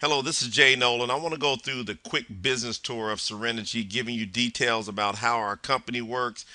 Hello, this is Jay Nolan. I want to go through the quick business tour of SereniGy, giving you details about how our company works,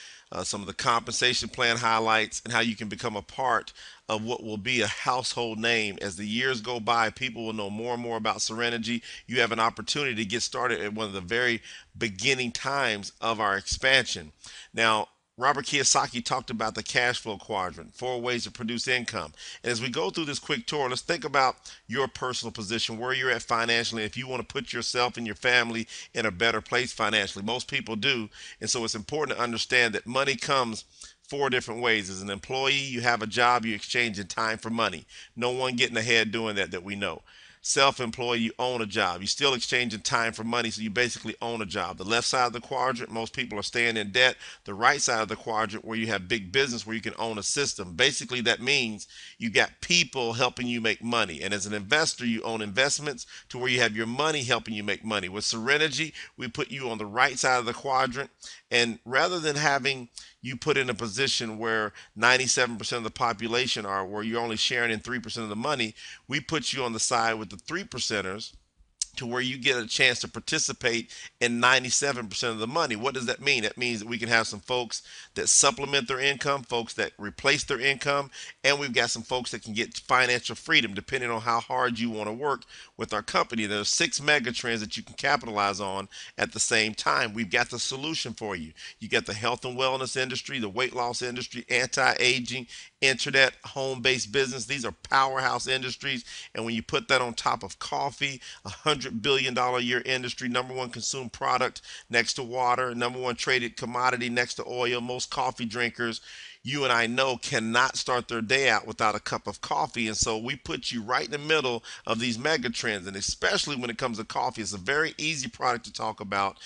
some of the compensation plan highlights, and how you can become a part of what will be a household name. As the years go by, people will know more and more about SereniGy. You have an opportunity to get started at one of the very beginning times of our expansion. Now, Robert Kiyosaki talked about the cash flow quadrant, four ways to produce income. And as we go through this quick tour, let's think about your personal position, where you're at financially, if you want to put yourself and your family in a better place financially. Most people do. And so it's important to understand that money comes four different ways. As an employee, you have a job, you exchange in time for money. No one getting ahead doing that we know. Self-employed, you own a job. You still exchanging time for money, so you basically own a job. The left side of the quadrant, most people are staying in debt. The right side of the quadrant, where you have big business, where you can own a system. Basically, that means you got people helping you make money. And as an investor, you own investments to where you have your money helping you make money. With SereniGy, we put you on the right side of the quadrant. And rather than having you put in a position where 97% of the population are, where you're only sharing in 3% of the money, we put you on the side with the 3 percenters to where you get a chance to participate in 97% of the money. What does that mean? That means that we can have some folks that supplement their income, folks that replace their income, and we've got some folks that can get financial freedom depending on how hard you want to work with our company. There's 6 mega trends that you can capitalize on at the same time. We've got the solution for you. You got the health and wellness industry, the weight loss industry, anti-aging, internet, home-based business. These are powerhouse industries. And when you put that on top of coffee, $100 billion a year industry, number one consumed product next to water, number one traded commodity next to oil. Most coffee drinkers, you and I know, cannot start their day out without a cup of coffee. And so we put you right in the middle of these mega trends. And especially when it comes to coffee, it's a very easy product to talk about.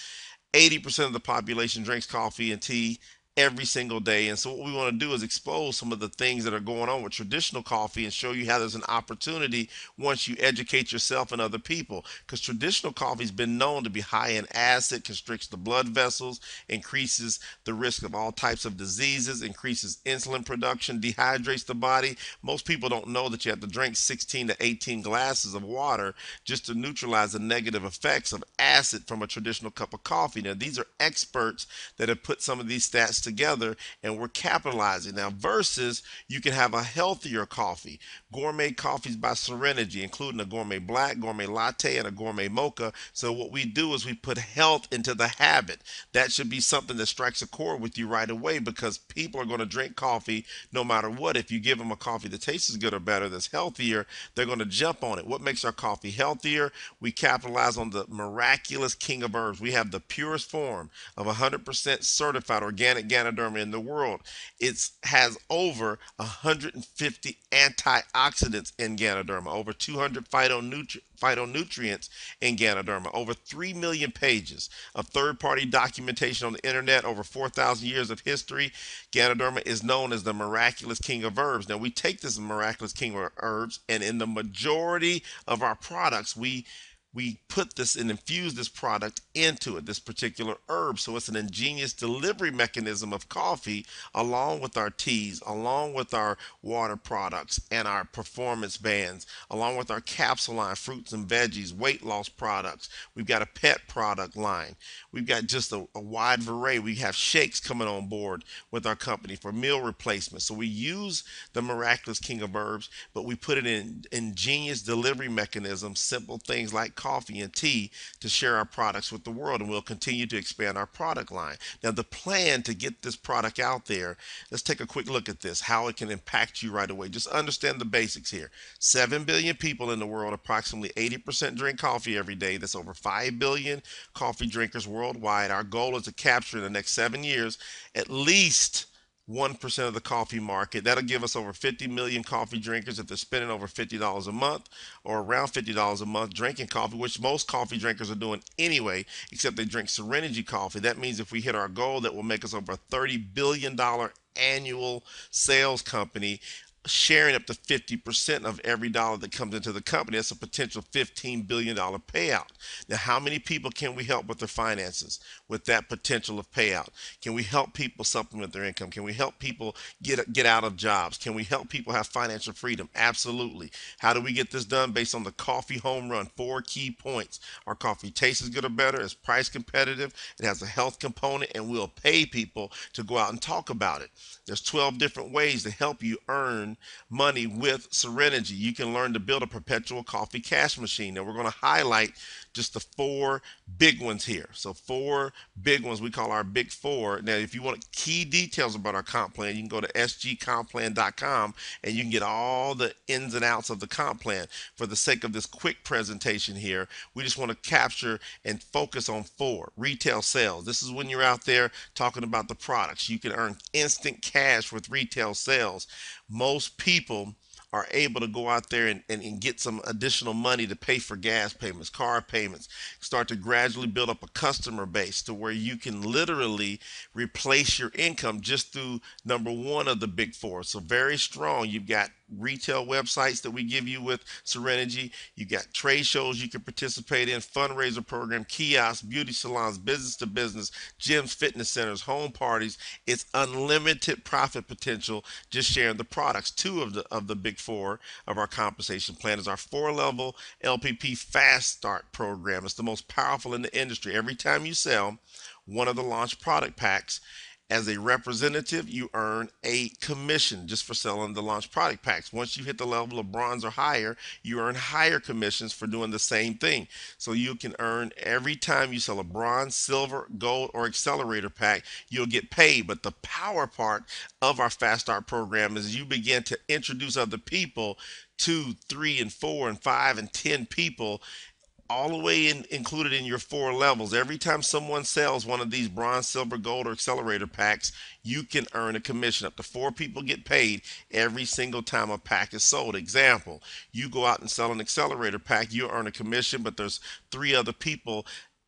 80% of the population drinks coffee and tea every single day. And so what we want to do is expose some of the things that are going on with traditional coffee and show you how there's an opportunity once you educate yourself and other people. Because traditional coffee has been known to be high in acid, constricts the blood vessels, increases the risk of all types of diseases, increases insulin production, dehydrates the body. Most people don't know that you have to drink 16 to 18 glasses of water just to neutralize the negative effects of acid from a traditional cup of coffee. Now, these are experts that have put some of these stats together, and we're capitalizing now. Versus, you can have a healthier coffee. Gourmet coffees by SereniGy, including a gourmet black, gourmet latte, and a gourmet mocha. So what we do is we put health into the habit. That should be something that strikes a chord with you right away, because people are going to drink coffee no matter what. If you give them a coffee that tastes as good or better, that's healthier, they're going to jump on it. What makes our coffee healthier? We capitalize on the miraculous king of herbs. We have the purest form of 100% certified organic Ganoderma in the world. It has over 150 antioxidants in Ganoderma, over 200 phytonutrients in Ganoderma, over 3 million pages of third party documentation on the internet, over 4,000 years of history. Ganoderma is known as the miraculous king of herbs. Now, we take this miraculous king of herbs, and in the majority of our products, we put this and infuse this product into it, this particular herb. So it's an ingenious delivery mechanism of coffee, along with our teas, along with our water products and our performance bands, along with our capsule line, fruits and veggies, weight loss products. We've got a pet product line. We've got just a wide array. We have shakes coming on board with our company for meal replacement. So we use the miraculous king of herbs, but we put it in ingenious delivery mechanisms, simple things like coffee and tea, to share our products with the world. And we'll continue to expand our product line. Now, the plan to get this product out there, let's take a quick look at this, how it can impact you right away. Just understand the basics here. 7 billion people in the world, approximately 80% drink coffee every day. That's over 5 billion coffee drinkers worldwide. Our goal is to capture in the next 7 years at least 1% of the coffee market. That'll give us over 50 million coffee drinkers if they're spending over $50 a month, or around $50 a month drinking coffee, which most coffee drinkers are doing anyway, except they drink SereniGy coffee. That means if we hit our goal, that will make us over a $30 billion annual sales company, sharing up to 50% of every dollar that comes into the company. That's a potential $15 billion payout. Now, how many people can we help with their finances with that potential of payout? Can we help people supplement their income? Can we help people get out of jobs? Can we help people have financial freedom? Absolutely. How do we get this done? Based on the coffee home run, 4 key points. Our coffee tastes as good or better, it's price competitive, it has a health component, and we'll pay people to go out and talk about it. There's 12 different ways to help you earn money with SereniGy. You can learn to build a perpetual coffee cash machine. Now we're going to highlight just the 4 big ones here. So 4 big ones we call our big 4. Now if you want key details about our comp plan, you can go to sgcomplan.com and you can get all the ins and outs of the comp plan. For the sake of this quick presentation here, we just want to capture and focus on 4. Retail sales. This is when you're out there talking about the products. You can earn instant cash with retail sales. Most people are able to go out there and get some additional money to pay for gas payments, car payments, start to gradually build up a customer base to where you can literally replace your income just through number 1 of the big 4. So very strong. You've got retail websites that we give you with SereniGy. You got trade shows you can participate in, fundraiser program, kiosks, beauty salons, business to business, gyms, fitness centers, home parties. It's unlimited profit potential just sharing the products. 2 of the big 4 of our compensation plan is our 4-level LPP Fast Start program. It's the most powerful in the industry. Every time you sell one of the launch product packs, as a representative, you earn a commission just for selling the launch product packs. Once you hit the level of bronze or higher, you earn higher commissions for doing the same thing. So you can earn every time you sell a bronze, silver, gold, or accelerator pack, you'll get paid. But the power part of our Fast Start program is you begin to introduce other people, 2, 3, and 4, and 5, and 10 people all the way included in your 4 levels. Every time someone sells one of these bronze, silver, gold, or accelerator packs, you can earn a commission. Up to 4 people get paid every single time a pack is sold. Example, you go out and sell an accelerator pack, you earn a commission, but there's 3 other people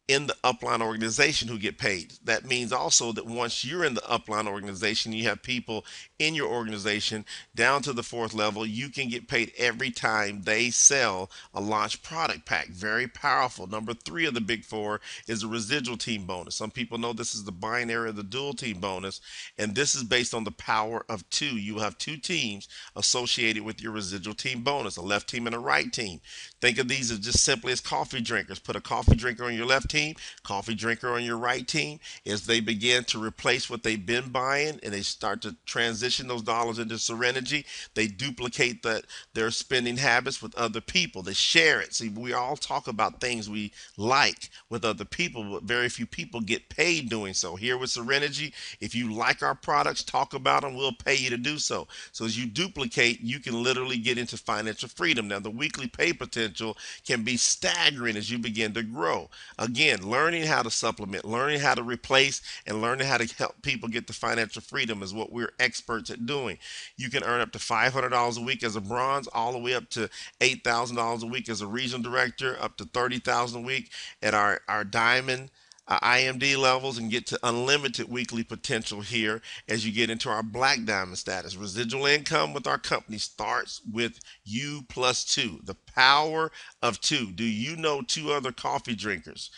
in the upline organization who get paid. That means also that once you're in the upline organization, you have people in your organization down to the 4th level, you can get paid every time they sell a launch product pack. Very powerful. Number 3 of the big 4 is the residual team bonus. Some people know this is the binary of the dual team bonus, and this is based on the power of 2. You will have 2 teams associated with your residual team bonus, a left team and a right team. Think of these as just simply as coffee drinkers. Put a coffee drinker on your left team, coffee drinker on your right team. As they begin to replace what they've been buying and they start to transition those dollars into SereniGy, they duplicate their spending habits with other people. They share it. See, we all talk about things we like with other people, but very few people get paid doing so. Here with SereniGy, if you like our products, talk about them, we'll pay you to do so. So as you duplicate, you can literally get into financial freedom. Now, the weekly pay potential can be staggering as you begin to grow. Again, learning how to supplement, learning how to replace, and learning how to help people get to financial freedom is what we're experts at doing. You can earn up to $500 a week as a bronze, all the way up to $8,000 a week as a regional director, up to $30,000 a week at our diamond IMD levels, and get to unlimited weekly potential here as you get into our black diamond status. Residual income with our company starts with you plus 2. The power of 2. Do you know 2 other coffee drinkers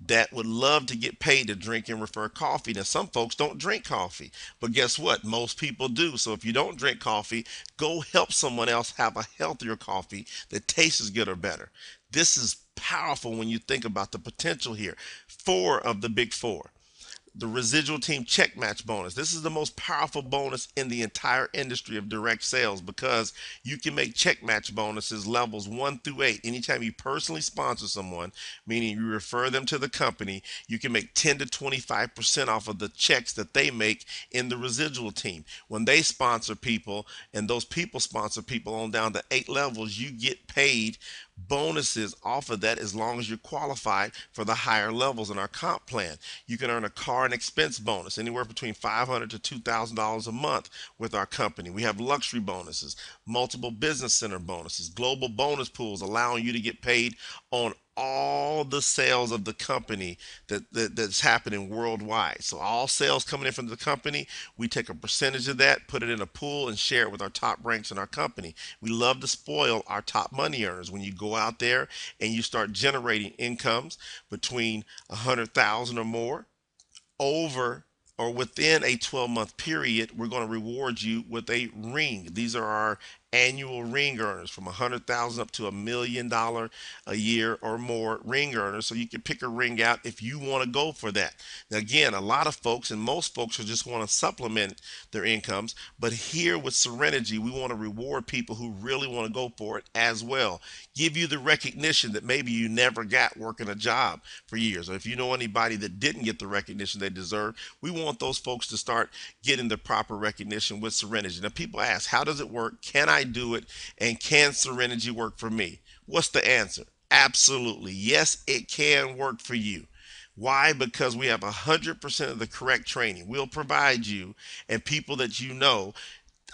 that would love to get paid to drink and refer coffee? Now, some folks don't drink coffee, but guess what? Most people do. So if you don't drink coffee, go help someone else have a healthier coffee that tastes as good or better. This is powerful when you think about the potential here. 4 of the big 4. The residual team check match bonus. This is the most powerful bonus in the entire industry of direct sales, because you can make check match bonuses levels 1 through 8. Anytime you personally sponsor someone, meaning you refer them to the company, you can make 10 to 25% off of the checks that they make in the residual team. When they sponsor people and those people sponsor people on down to 8 levels, you get paid bonuses off of that as long as you're qualified for the higher levels in our comp plan. You can earn a car and expense bonus anywhere between $500 to $2,000 a month with our company. We have luxury bonuses, multiple business center bonuses, global bonus pools allowing you to get paid on all the sales of the company that's happening worldwide. So all sales coming in from the company, we take a percentage of that, put it in a pool, and share it with our top ranks in our company. We love to spoil our top money earners. When you go out there and you start generating incomes between 100,000 or more, over or within a 12-month period, we're going to reward you with a ring. These are our annual ring earners from 100,000 up to $1 million a year or more ring earners. So you can pick a ring out if you want to go for that. Now, again, a lot of folks and most folks will just want to supplement their incomes. But here with SereniGy, we want to reward people who really want to go for it as well. Give you the recognition that maybe you never got working a job for years. Or if you know anybody that didn't get the recognition they deserve, we want those folks to start getting the proper recognition with SereniGy. Now, people ask, how does it work? Can I do it? And can SereniGy work for me? What's the answer? Absolutely. Yes, it can work for you. Why? Because we have 100% of the correct training. We'll provide you and people that you know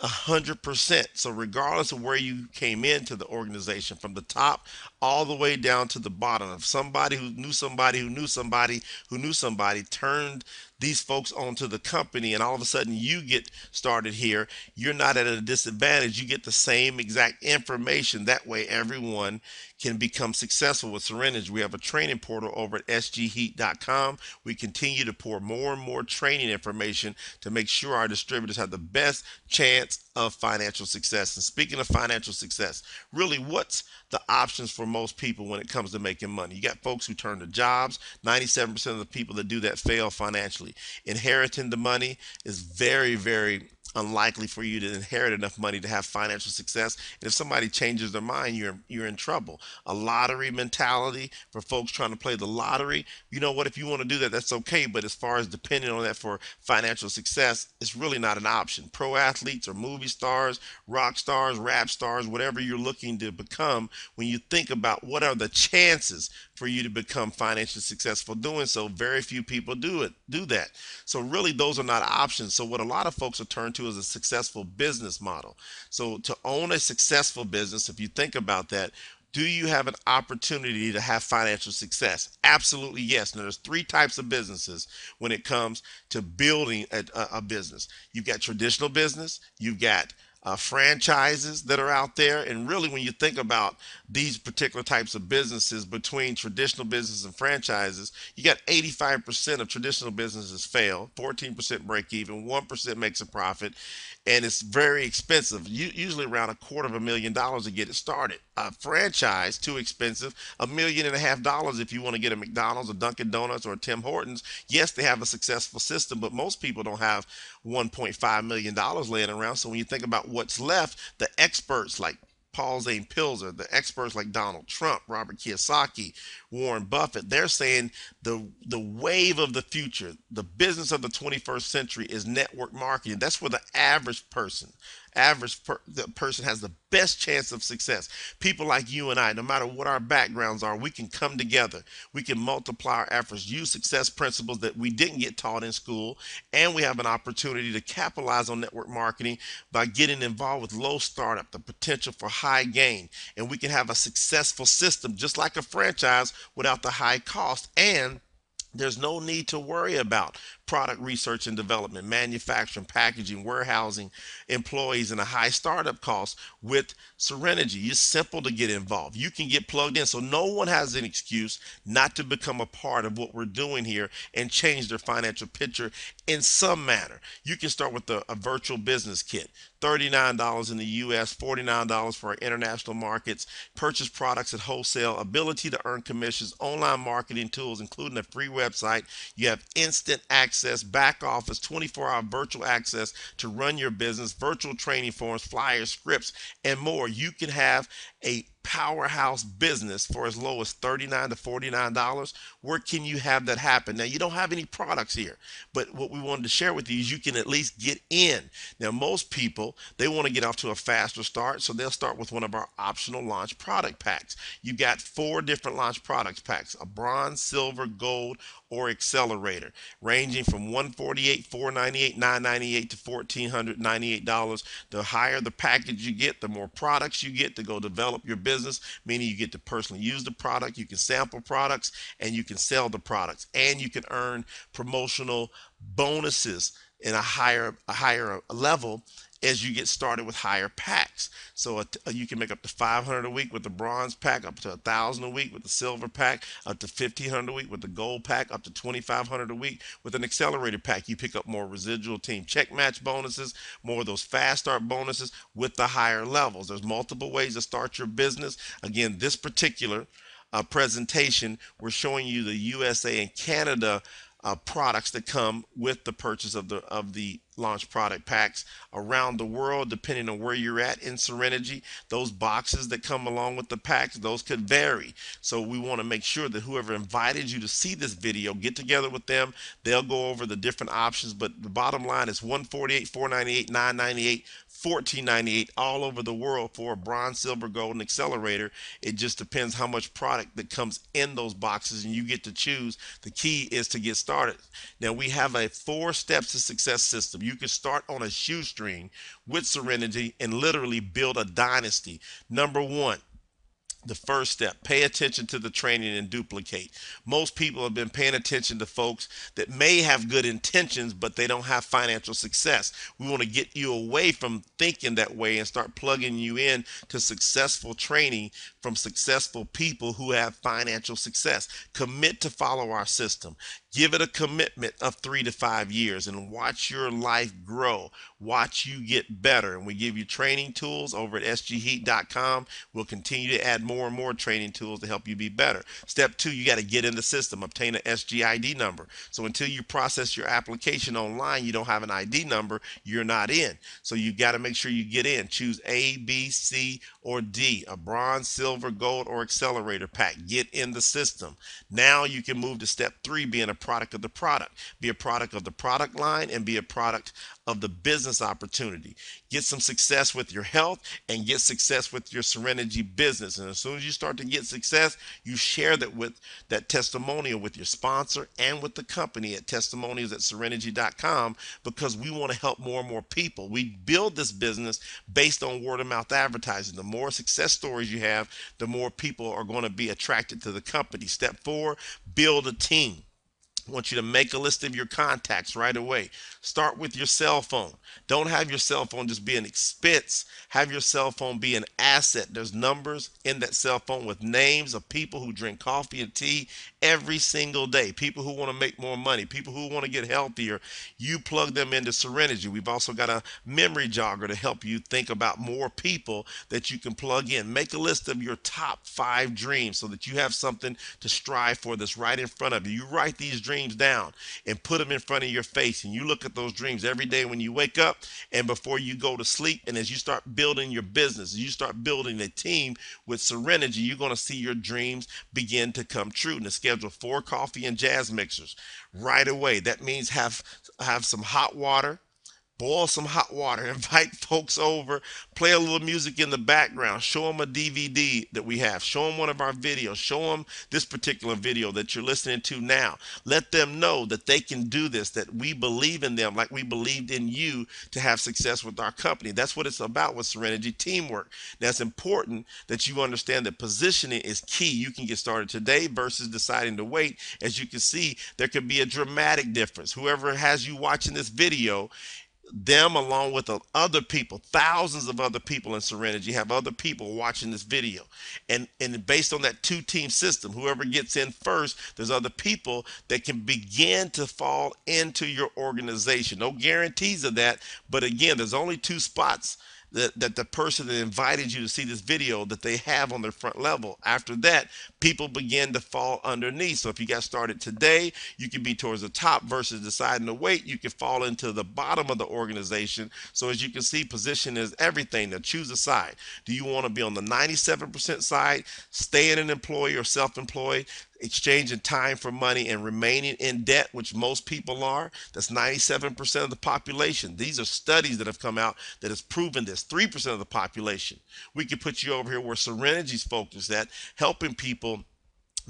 100%. So regardless of where you came into the organization, from the top all the way down to the bottom, if somebody who knew somebody who knew somebody who knew somebody turned these folks onto the company, and all of a sudden you get started here, you're not at a disadvantage. You get the same exact information. That way everyone can become successful with SereniGy. We have a training portal over at sgheat.com. We continue to pour more and more training information to make sure our distributors have the best chance of financial success. And speaking of financial success, really, what's the options for most people when it comes to making money? You got folks who turn to jobs. 97% of the people that do that fail financially. Inheriting the money is very, very unlikely for you to inherit enough money to have financial success. And if somebody changes their mind, you're in trouble. A lottery mentality for folks trying to play the lottery. You know what? If you want to do that, that's okay. But as far as depending on that for financial success, it's really not an option. Pro athletes or movie stars, rock stars, rap stars, whatever you're looking to become, when you think about what are the chances for you to become financially successful doing so, very few people do that. So really those are not options. So what a lot of folks are turned to is a successful business model. So to own a successful business, if you think about that, do you have an opportunity to have financial success? Absolutely yes. Now there's three types of businesses when it comes to building a business. You've got traditional business, you've got franchises that are out there. And really, when you think about these particular types of businesses, between traditional business and franchises, you got 85% of traditional businesses fail, 14% break even, 1% makes a profit, and it's very expensive. Usually around $250,000 to get it started. A franchise, too expensive, $1.5 million if you want to get a McDonald's, a Dunkin' Donuts, or a Tim Hortons. Yes, they have a successful system, but most people don't have $1.5 million laying around. So when you think about what's left, the experts like Paul Zane Pilzer, the experts like Donald Trump, Robert Kiyosaki, Warren Buffett, they're saying the wave of the future, the business of the 21st century is network marketing. That's where the the person has the best chance of success. People like you and I, no matter what our backgrounds are, we can come together. We can multiply our efforts, use success principles that we didn't get taught in school, and we have an opportunity to capitalize on network marketing by getting involved with low startup, the potential for high gain, and we can have a successful system just like a franchise without the high cost. And there's no need to worry about product research and development, manufacturing, packaging, warehousing, employees, and a high startup cost with SereniGy. It's simple to get involved. You can get plugged in, so no one has an excuse not to become a part of what we're doing here and change their financial picture in some manner. You can start with a virtual business kit. $39 in the US, $49 for our international markets. Purchase products at wholesale, ability to earn commissions, online marketing tools, including a free website. You have instant access, back office, 24-hour virtual access to run your business, virtual training forums, flyers, scripts, and more. You can have a powerhouse business for as low as $39 to $49. Where can you have that happen? Now, you don't have any products here, but what we wanted to share with you is you can at least get in. Now, most people, they want to get off to a faster start, so they'll start with one of our optional launch product packs. You got 4 different launch product packs: a bronze, silver, gold, or accelerator, ranging from 148, 498, 998 to $1,498. The higher the package you get, the more products you get to go develop your business, meaning you get to personally use the product, you can sample products, and you can sell the products, and you can earn promotional bonuses in a higher level as you get started with higher packs. So you can make up to 500 a week with the bronze pack, up to 1,000 a week with the silver pack, up to 1,500 a week with the gold pack, up to 2,500 a week with an accelerated pack. You pick up more residual team check match bonuses, more of those fast start bonuses with the higher levels. There's multiple ways to start your business. Again, this particular presentation, we're showing you the USA and Canada products that come with the purchase of the launch product packs. Around the world, depending on where you're at in SereniGy, those boxes that come along with the packs, those could vary. So we want to make sure that whoever invited you to see this video, get together with them. They'll go over the different options, but the bottom line is 148, 498, 998, 1498 all over the world for a bronze, silver, gold, and accelerator. It just depends how much product that comes in those boxes, and you get to choose. The key is to get started. Now, we have a 4 steps to success system. You can start on a shoestring with SereniGy and literally build a dynasty. Number 1, the first step, pay attention to the training and duplicate. Most people have been paying attention to folks that may have good intentions, but they don't have financial success. We want to get you away from thinking that way and start plugging you in to successful training from successful people who have financial success. Commit to follow our system. Give it a commitment of 3 to 5 years and watch your life grow. Watch you get better. And we give you training tools over at sgheat.com. We'll continue to add more and more training tools to help you be better. Step 2, you got to get in the system, obtain an SGID number. So until you process your application online, you don't have an ID number, you're not in. So you got to make sure you get in. Choose A, B, C, or D, a bronze, silver, gold, or accelerator pack. Get in the system. Now you can move to step 3, being a product of the product. Be a product of the product line and be a product of the business opportunity. Get some success with your health and get success with your SereniGy business. And as soon as you start to get success, you share that testimonial with your sponsor and with the company at testimonials@serenigy.com, because we want to help more and more people. We build this business based on word of mouth advertising. The more success stories you have, the more people are going to be attracted to the company. Step 4, build a team. I want you to make a list of your contacts right away. Start with your cell phone. Don't have your cell phone just be an expense. Have your cell phone be an asset. There's numbers in that cell phone with names of people who drink coffee and tea every single day. People who want to make more money. People who want to get healthier. You plug them into SereniGy. We've also got a memory jogger to help you think about more people that you can plug in. Make a list of your top 5 dreams so that you have something to strive for that's right in front of you. You write these dreams down and put them in front of your face, and you look at those dreams every day when you wake up and before you go to sleep. And as you start building your business, as you start building a team with SereniGy, you're going to see your dreams begin to come true. And to schedule 4 coffee and jazz mixers right away. That means have some hot water. Boil some hot water, invite folks over, play a little music in the background, show them a DVD that we have, show them one of our videos, show them this particular video that you're listening to now. Let them know that they can do this, that we believe in them like we believed in you to have success with our company. That's what it's about with SereniGy, teamwork. Now, it's important that you understand that positioning is key. You can get started today versus deciding to wait. As you can see, there could be a dramatic difference. Whoever has you watching this video, them along with other people, thousands of other people in SereniGy, have other people watching this video. And based on that 2-team system, whoever gets in first, there's other people that can begin to fall into your organization. No guarantees of that, but again, there's only 2 spots that the person that invited you to see this video that they have on their front level. After that, people begin to fall underneath. So if you got started today, you can be towards the top versus deciding to wait. You can fall into the bottom of the organization. So as you can see, position is everything. Now choose a side. Do you want to be on the 97% side, staying an employee or self-employed, exchanging time for money and remaining in debt, which most people are? That's 97% of the population. These are studies that have come out that has proven this. 3% of the population. We could put you over here where SereniGy's focused at, helping people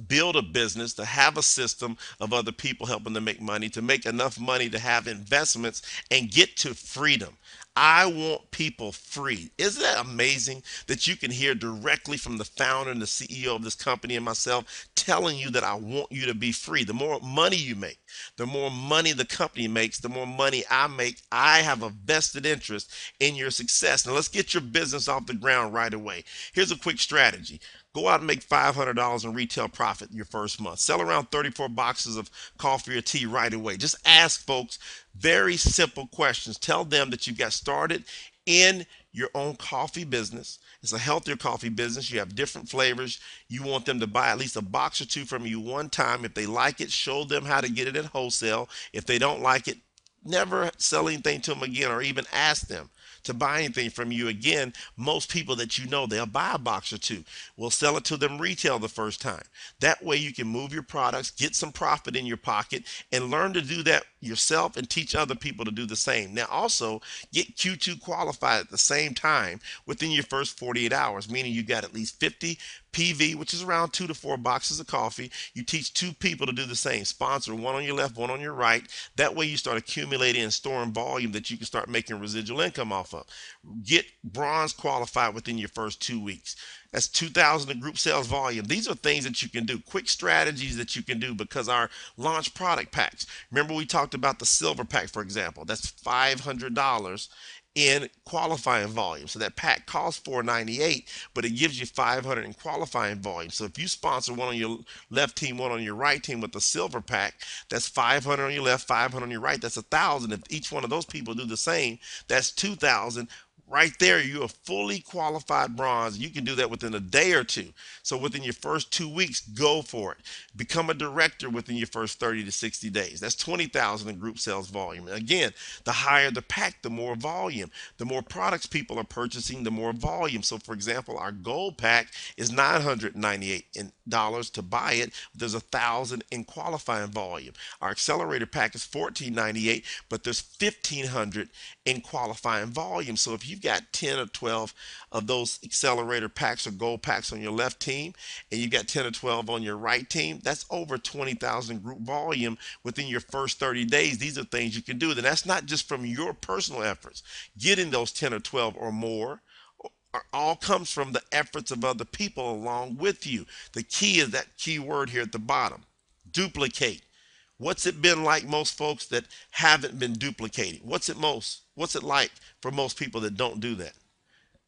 build a business, to have a system of other people helping to make money, to make enough money to have investments and get to freedom. I want people free. Isn't that amazing that you can hear directly from the founder and the CEO of this company and myself telling you that I want you to be free? The more money you make, the more money the company makes, the more money I make. I have a vested interest in your success. Now, let's get your business off the ground right away. Here's a quick strategy. Go out and make $500 in retail profit your first month. Sell around 34 boxes of coffee or tea right away. Just ask folks very simple questions. Tell them that you got started in your own coffee business. It's a healthier coffee business. You have different flavors. You want them to buy at least a box or two from you one time. If they like it, show them how to get it at wholesale. If they don't like it, never sell anything to them again or even ask them to buy anything from you again. Most people that you know, they'll buy a box or two. We'll sell it to them retail the first time. That way you can move your products, get some profit in your pocket, and learn to do that yourself and teach other people to do the same. Now also get Q2 qualified at the same time within your first 48 hours, meaning you got at least 50 PV, which is around 2 to 4 boxes of coffee. You teach two people to do the same. Sponsor one on your left, one on your right. That way you start accumulating and storing volume that you can start making residual income off of. Get bronze qualified within your first 2 weeks. That's 2,000 in group sales volume. These are things that you can do, quick strategies that you can do because our launch product packs. Remember we talked about the silver pack, for example. That's $500 in qualifying volume. So that pack costs $498, but it gives you 500 in qualifying volume. So if you sponsor one on your left team, one on your right team with the silver pack, that's 500 on your left, 500 on your right. That's 1,000. If each one of those people do the same, that's 2,000. Right there, you're a fully qualified bronze. You can do that within a day or two. So within your first 2 weeks, go for it. Become a director within your first 30 to 60 days. That's 20,000 in group sales volume. And again, the higher the pack, the more volume. The more products people are purchasing, the more volume. So for example, our gold pack is $998 to buy it. There's 1,000 in qualifying volume. Our accelerator pack is $1498, but there's 1,500 in qualifying volume. So if you've got 10 or 12 of those accelerator packs or gold packs on your left team, and you've got 10 or 12 on your right team, that's over 20,000 group volume within your first 30 days. These are things you can do. And that's not just from your personal efforts. Getting those 10 or 12 or more all comes from the efforts of other people along with you. The key is that key word here at the bottom: duplicate. What's it been like most folks that haven't been duplicating? What's it like for most people that don't do that?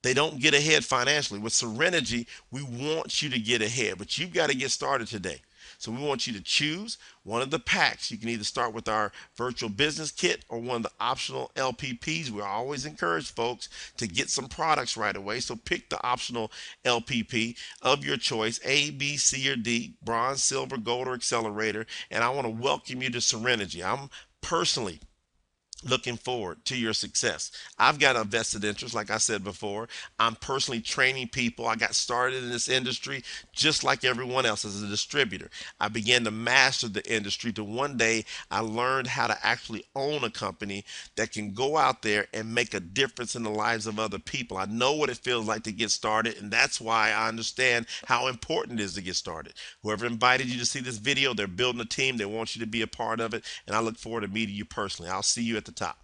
They don't get ahead financially. With SereniGy, we want you to get ahead, but you've got to get started today. So we want you to choose one of the packs. You can either start with our virtual business kit or one of the optional LPPs. We always encourage folks to get some products right away. So pick the optional LPP of your choice, A, B, C, or D, bronze, silver, gold, or accelerator. And I want to welcome you to SereniGy. I'm personally looking forward to your success. I've got a vested interest, like I said before. I'm personally training people. I got started in this industry just like everyone else as a distributor. I began to master the industry to one day I learned how to actually own a company that can go out there and make a difference in the lives of other people. I know what it feels like to get started, and that's why I understand how important it is to get started. Whoever invited you to see this video, they're building a team. They want you to be a part of it, and I look forward to meeting you personally. I'll see you at the top.